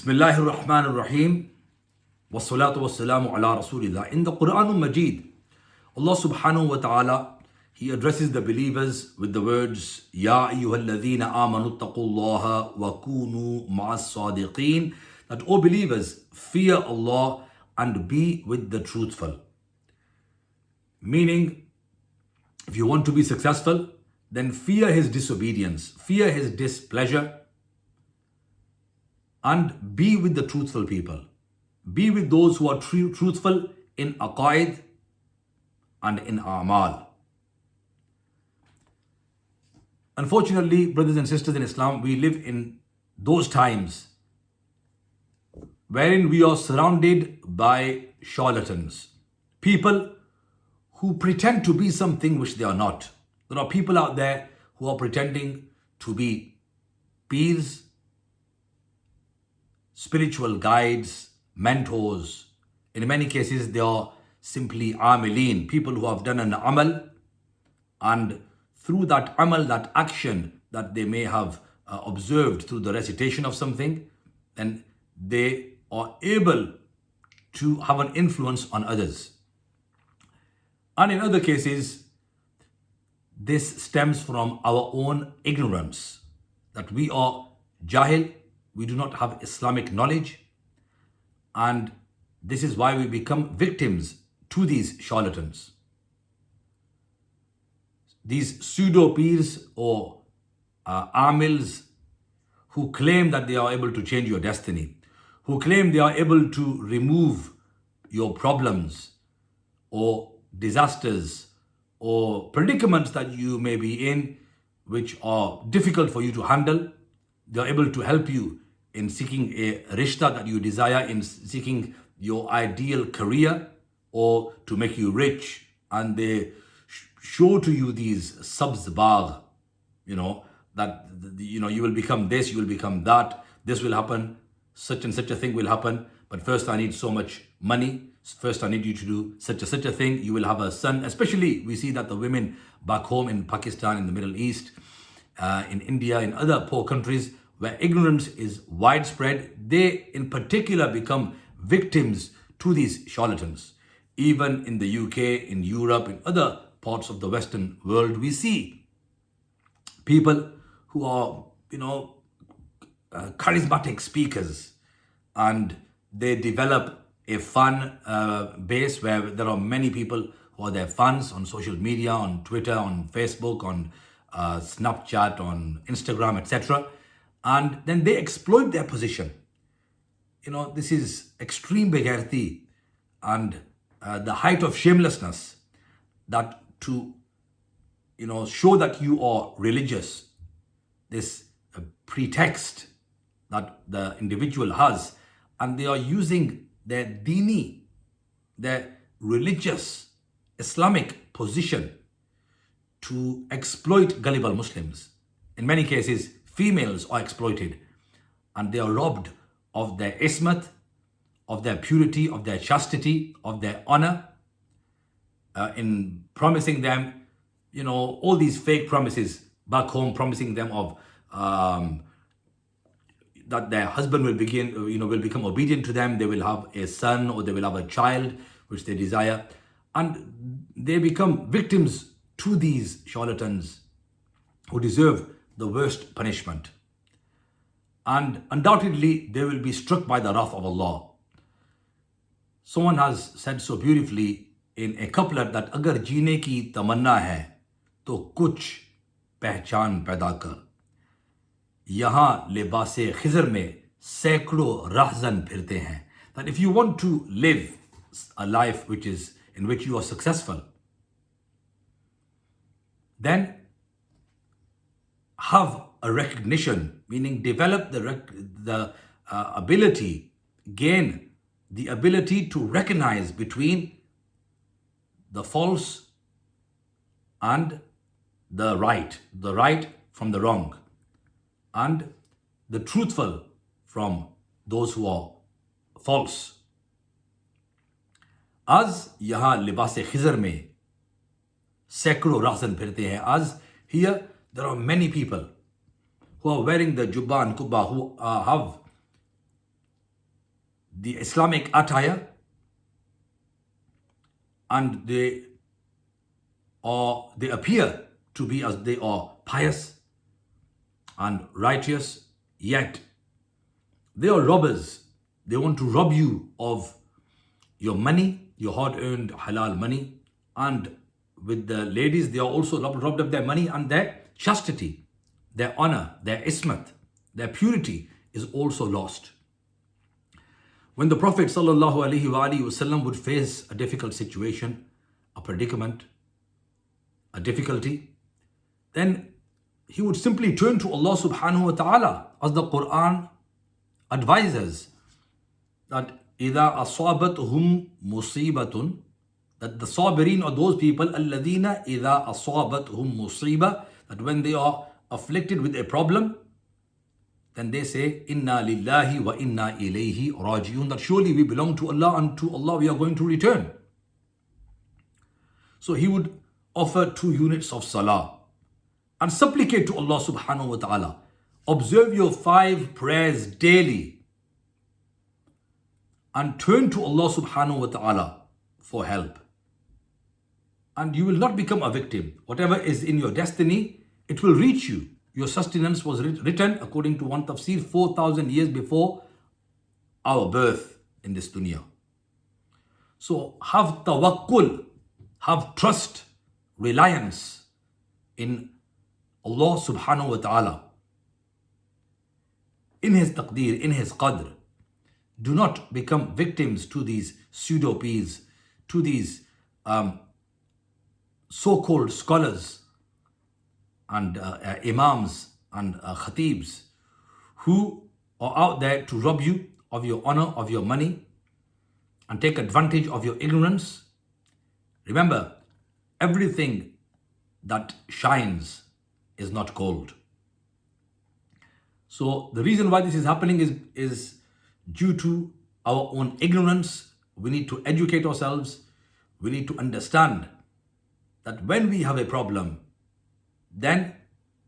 Bismillahir Rahmanir Rahim. Wassalatu wassalamu ala Rasulillah. In the Quran Majid, Allah subhanahu wa ta'ala, He addresses the believers with the words, Ya ayyuhalladhina amanu taqullaha wa kunu ma'as sadiqeen. That, O believers, fear Allah and be with the truthful. Meaning, if you want to be successful, then fear His disobedience, fear His displeasure, and be with the truthful people. Be with those who are truthful in aqaid and in a'mal. Unfortunately, brothers and sisters in Islam, we live in those times wherein we are surrounded by charlatans, people who pretend to be something which they are not. There are people out there who are pretending to be peers, spiritual guides, mentors. In many cases, they are simply amilin, people who have done an amal, and through that amal, that action that they may have observed through the recitation of something, then they are able to have an influence on others. And in other cases, this stems from our own ignorance, that we are jahil, we do not have Islamic knowledge, and this is why we become victims to these charlatans. These pseudo peers or amils who claim that they are able to change your destiny, who claim they are able to remove your problems or disasters or predicaments that you may be in, which are difficult for you to handle. They are able to help you in seeking a rishta that you desire, in seeking your ideal career, or to make you rich. And they show to you these sabz-bagh, that you will become this, you will become that, this will happen, such and such a thing will happen, but first I need so much money, first I need you to do such a thing, you will have a son. Especially we see that the women back home in Pakistan, in the Middle East, in India, in other poor countries where ignorance is widespread, they in particular become victims to these charlatans. Even in the UK, in Europe, in other parts of the Western world, we see people who are, charismatic speakers, and they develop a fan base where there are many people who are their fans on social media, on Twitter, on Facebook, on Snapchat, on Instagram, etc. And then they exploit their position. This is extreme begharti and the height of shamelessness, that to, show that you are religious, this pretext that the individual has, and they are using their dini, their religious Islamic position to exploit gullible Muslims. In many cases, females are exploited and they are robbed of their ismat, of their purity, of their chastity, of their honor, in promising them, all these fake promises back home, promising them of that their husband will become obedient to them, they will have a son or they will have a child which they desire, and they become victims to these charlatans who deserve the worst punishment. And undoubtedly, they will be struck by the wrath of Allah. Someone has said so beautifully in a couplet that agar jeene ki tamanna hai, to kuch pehchan paida kar. Yahan libase khizr mein saikdo rahzan phirte hain. That if you want to live a life in which you are successful, then have a recognition, meaning develop the ability, gain the ability to recognize between the false and the right from the wrong, and the truthful from those who are false. As yahan libase khizr mein saikdo rahzan phirte hain. As here there are many people who are wearing the jubba and kubba, who have the Islamic attire, and they appear to be as they are pious and righteous, yet they are robbers. They want to rob you of your money, your hard-earned halal money. And with the ladies, they are also robbed of their money and their chastity, their honor, their ismat, their purity is also lost. When the Prophet ﷺ would face a difficult situation, a predicament, a difficulty, then he would simply turn to Allah subhanahu wa ta'ala, as the Quran advises that إِذَا أَصَابَتْهُمْ مُصِيبَةٌ, that the sabirin are those people الَّذِينَ إِذَا أَصَابَتْهُمْ مُصِيبَةٌ, that when they are afflicted with a problem, then they say, Inna lillahi wa inna ilayhi rajiun, that surely we belong to Allah and to Allah we are going to return. So he would offer 2 units of salah and supplicate to Allah subhanahu wa ta'ala. Observe your 5 prayers daily and turn to Allah subhanahu wa ta'ala for help. And you will not become a victim. Whatever is in your destiny, it will reach you. Your sustenance was written, according to one tafsir, 4,000 years before our birth in this dunya. So have tawakkul, have trust, reliance in Allah subhanahu wa ta'ala, in His taqdeer, in His qadr. Do not become victims to these pseudo-peers, to these so-called scholars and imams and khatibs who are out there to rob you of your honor, of your money, and take advantage of your ignorance. Remember, everything that shines is not gold. So the reason why this is happening is due to our own ignorance. We need to educate ourselves. We need to understand that when we have a problem, then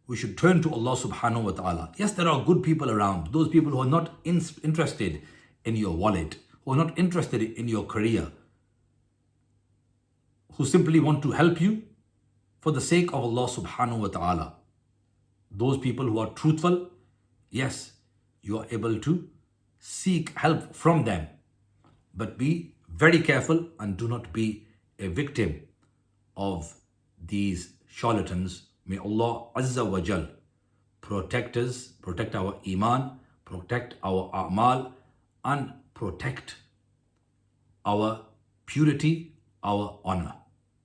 we should turn to Allah subhanahu wa ta'ala. Yes, there are good people around. Those people who are not interested in your wallet, who are not interested in your career, who simply want to help you for the sake of Allah subhanahu wa ta'ala. Those people who are truthful, yes, you are able to seek help from them. But be very careful and do not be a victim of these charlatans. May Allah Azza wa Jal protect us, protect our iman, protect our a'mal, and protect our purity, our honor.